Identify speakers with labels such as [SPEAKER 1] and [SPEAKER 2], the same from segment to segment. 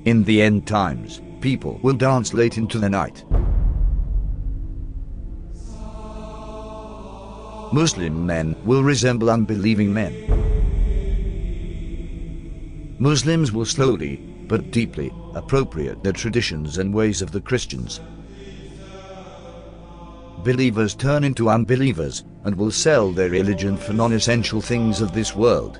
[SPEAKER 1] In the end times, people will dance late into the night. Muslim men will resemble unbelieving men. Muslims will slowly, but deeply, appropriate the traditions and ways of the Christians. Believers turn into unbelievers and will sell their religion for non-essential things of this world.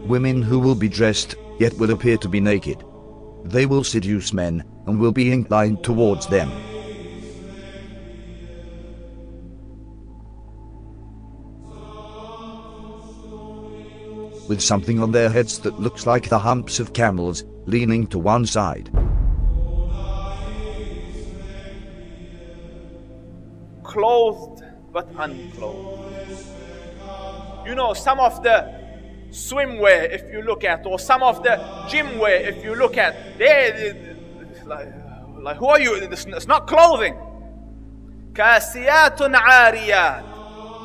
[SPEAKER 1] Women who will be dressed, yet will appear to be naked. They will seduce men and will be inclined towards them. With something on their heads that looks like the humps of camels, leaning to one side.
[SPEAKER 2] Clothed but unclothed. You know, some of the swimwear, if you look at, or some of the gym wear, if you look at, they like who are you? It's not clothing. Kasiyatun ariyat,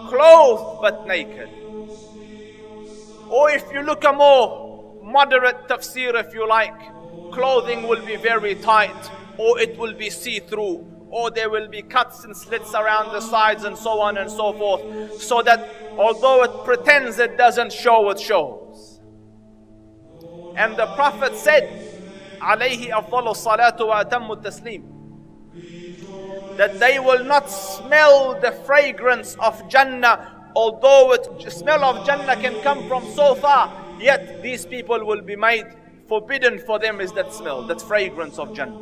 [SPEAKER 2] clothed but naked. Or if you look a more moderate tafsir, if you like, clothing will be very tight, or it will be see-through, or there will be cuts and slits around the sides and so on and so forth, so that although it pretends it doesn't show, it shows. And the Prophet said, alayhi afdalu salatu wa atammu taslim, that they will not smell the fragrance of Jannah. Although the smell of Jannah can come from so far, yet these people will be made forbidden for them is that smell, that fragrance of Jannah.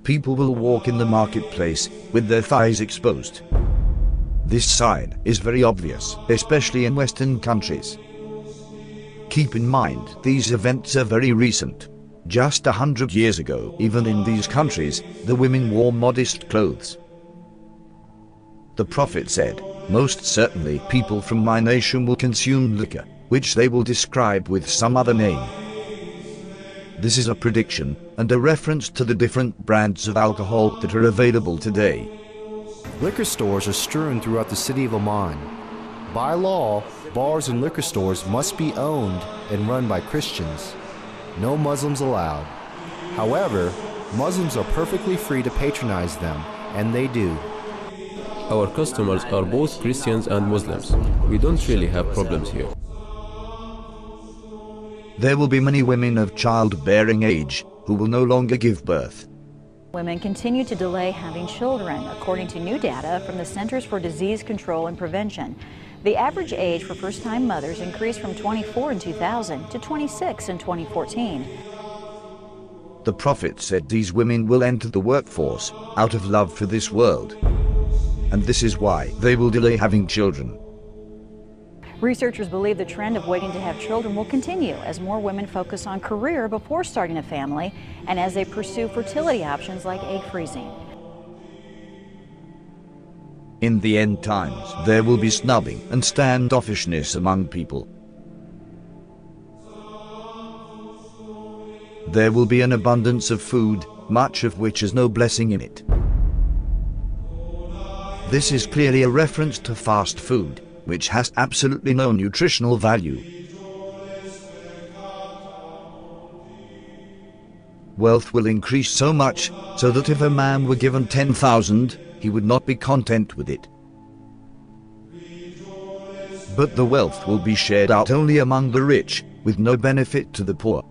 [SPEAKER 1] People will walk in the marketplace with their thighs exposed. This sign is very obvious, especially in Western countries. Keep in mind, these events are very recent. Just 100 years ago, even in these countries, the women wore modest clothes. The Prophet said, "Most certainly people from my nation will consume liquor, which they will describe with some other name." This is a prediction and a reference to the different brands of alcohol that are available today.
[SPEAKER 3] Liquor stores are strewn throughout the city of Amman. By law, bars and liquor stores must be owned and run by Christians. No Muslims allowed. However, Muslims are perfectly free to patronize them, and they do.
[SPEAKER 4] Our customers are both Christians and Muslims. We don't really have problems here.
[SPEAKER 1] There will be many women of childbearing age who will no longer give birth.
[SPEAKER 5] Women continue to delay having children, according to new data from the Centers for Disease Control and Prevention. The average age for first-time mothers increased from 24 in 2000 to 26 in 2014.
[SPEAKER 1] The Prophet said these women will enter the workforce out of love for this world. And this is why they will delay having children.
[SPEAKER 5] Researchers believe the trend of waiting to have children will continue as more women focus on career before starting a family and as they pursue fertility options like egg freezing.
[SPEAKER 1] In the end times, there will be snubbing and standoffishness among people. There will be an abundance of food, much of which has no blessing in it. This is clearly a reference to fast food, which has absolutely no nutritional value. Wealth will increase so much so that if a man were given 10,000, he would not be content with it. But the wealth will be shared out only among the rich, with no benefit to the poor.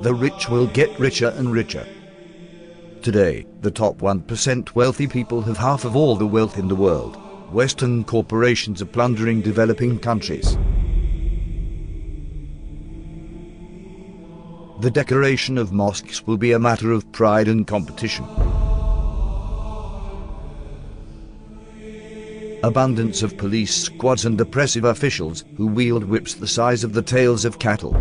[SPEAKER 1] The rich will get richer and richer. Today, the top 1% wealthy people have half of all the wealth in the world. Western corporations are plundering developing countries. The decoration of mosques will be a matter of pride and competition. Abundance of police squads and oppressive officials who wield whips the size of the tails of cattle.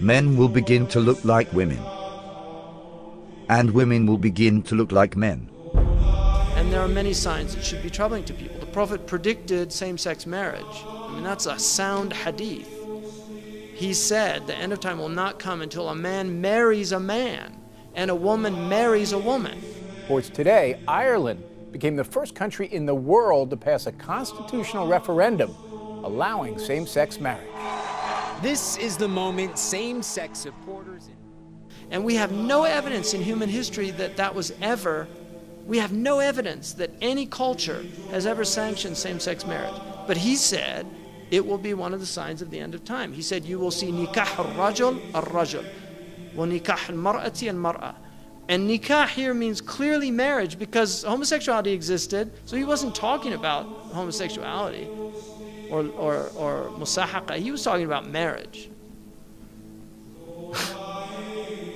[SPEAKER 1] Men will begin to look like women, and women will begin to look like men.
[SPEAKER 6] And there are many signs that should be troubling to people. The Prophet predicted same-sex marriage. I mean, that's a sound hadith. He said the end of time will not come until a man marries a man and a woman marries a woman.
[SPEAKER 7] Sports today, Ireland became the first country in the world to pass a constitutional referendum allowing same-sex marriage.
[SPEAKER 8] This is the moment same-sex supporters...
[SPEAKER 6] And we have no evidence in human history that that was ever, we have no evidence that any culture has ever sanctioned same-sex marriage. But he said it will be one of the signs of the end of time. He said you will see nikah al-rajul al-rajul, wa nikah al-mar'ati al-mar'a. And nikah here means clearly marriage, because homosexuality existed, so he wasn't talking about homosexuality or musahaqa. He was talking about marriage.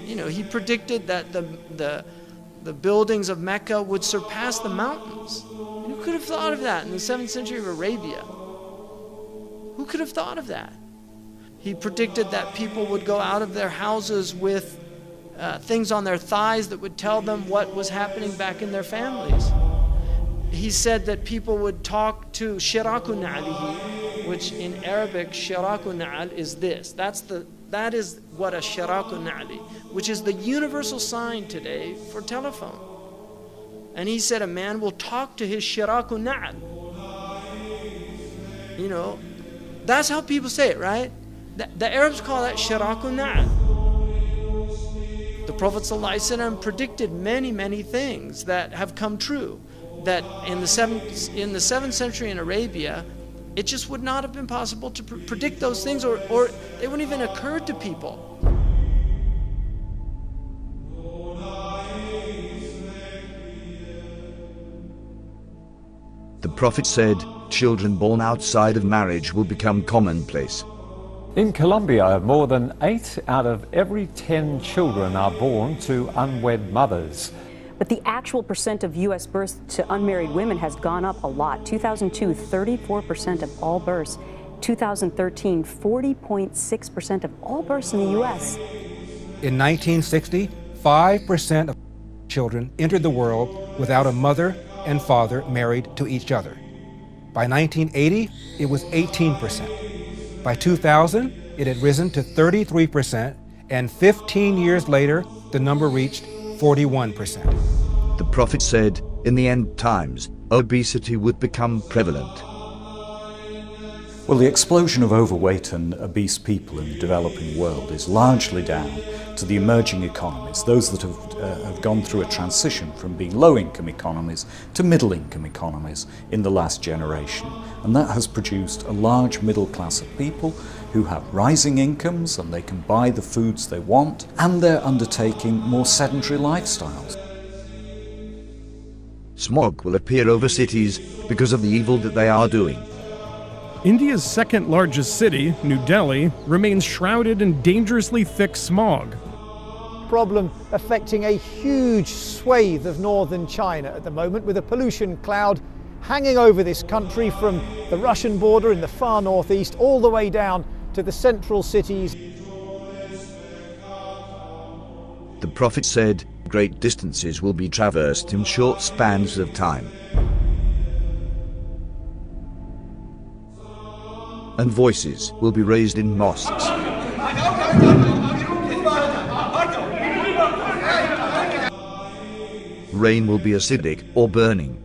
[SPEAKER 6] You know, he predicted that the buildings of Mecca would surpass the mountains. Who could have thought of that in the 7th century of Arabia? Who could have thought of that? He predicted that people would go out of their houses with things on their thighs that would tell them what was happening back in their families. He said that people would talk to shiraku na'alihi, which in Arabic, shiraku na'al is this. That is what a shiraku na'ali, which is the universal sign today for telephone. And he said a man will talk to his shiraku na'al. You know, that's how people say it, right? The Arabs call that shiraku na'al. The Prophet ﷺ predicted many, many things that have come true. That in the 7th century in Arabia, it just would not have been possible to predict those things, or they wouldn't even occur to people.
[SPEAKER 1] The Prophet said, children born outside of marriage will become commonplace.
[SPEAKER 9] In Colombia, more than 8 out of every 10 children are born to unwed mothers.
[SPEAKER 10] But the actual percent of U.S. births to unmarried women has gone up a lot. 2002, 34% of all births. 2013, 40.6% of all births in the U.S.
[SPEAKER 7] In 1960, 5% of children entered the world without a mother and father married to each other. By 1980, it was 18%. By 2000, it had risen to 33%, and 15 years later, the number reached 41%.
[SPEAKER 1] The Prophet said, in the end times, obesity would become prevalent.
[SPEAKER 11] Well, the explosion of overweight and obese people in the developing world is largely down to the emerging economies, those that have gone through a transition from being low-income economies to middle-income economies in the last generation. And that has produced a large middle class of people who have rising incomes and they can buy the foods they want, and they're undertaking more sedentary lifestyles.
[SPEAKER 1] Smog will appear over cities because of the evil that they are doing.
[SPEAKER 12] India's second largest city, New Delhi, remains shrouded in dangerously thick smog.
[SPEAKER 13] Problem affecting a huge swathe of northern China at the moment, with a pollution cloud hanging over this country from the Russian border in the far northeast all the way down to the central cities.
[SPEAKER 1] The Prophet said, great distances will be traversed in short spans of time. And voices will be raised in mosques. Rain will be acidic or burning.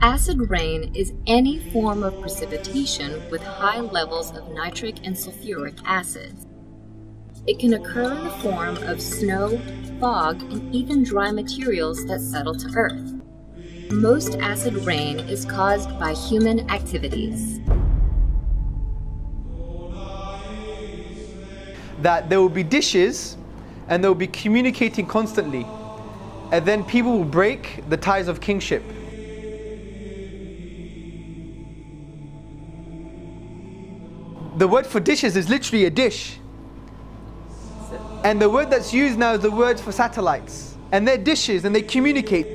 [SPEAKER 14] Acid rain is any form of precipitation with high levels of nitric and sulfuric acids. It can occur in the form of snow, fog, and even dry materials that settle to earth. Most acid rain is caused by human activities.
[SPEAKER 15] That there will be dishes and they will be communicating constantly, and then people will break the ties of kingship. The word for dishes is literally a dish, and the word that's used now is the word for satellites, and they're dishes and they communicate.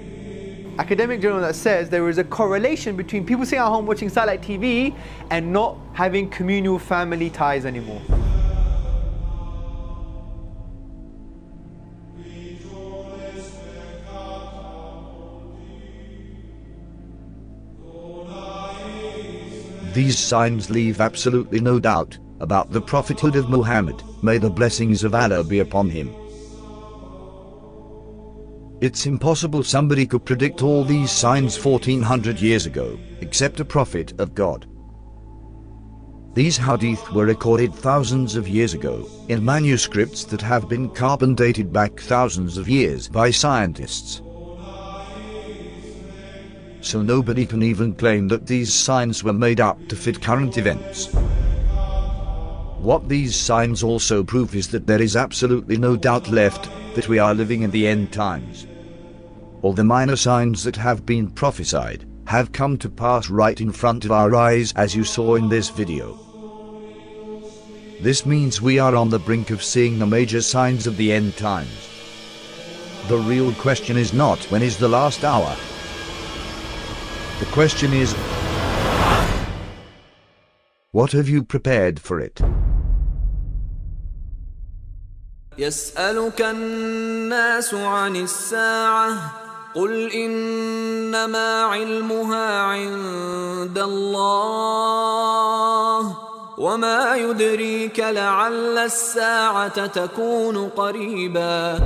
[SPEAKER 15] Academic journal that says there is a correlation between people sitting at home watching satellite TV and not having communal family ties anymore.
[SPEAKER 1] These signs leave absolutely no doubt about the prophethood of Muhammad, may the blessings of Allah be upon him. It's impossible somebody could predict all these signs 1400 years ago, except a prophet of God. These hadith were recorded thousands of years ago, in manuscripts that have been carbon dated back thousands of years by scientists. So nobody can even claim that these signs were made up to fit current events. What these signs also prove is that there is absolutely no doubt left that we are living in the end times. All the minor signs that have been prophesied have come to pass right in front of our eyes, as you saw in this video. This means we are on the brink of seeing the major signs of the end times. The real question is not when is the last hour. The question is, what have you prepared for it?
[SPEAKER 16] يسألك الناس عن الساعة قل إنما علمها عند الله وما يدريك لعل الساعة تكون قريبا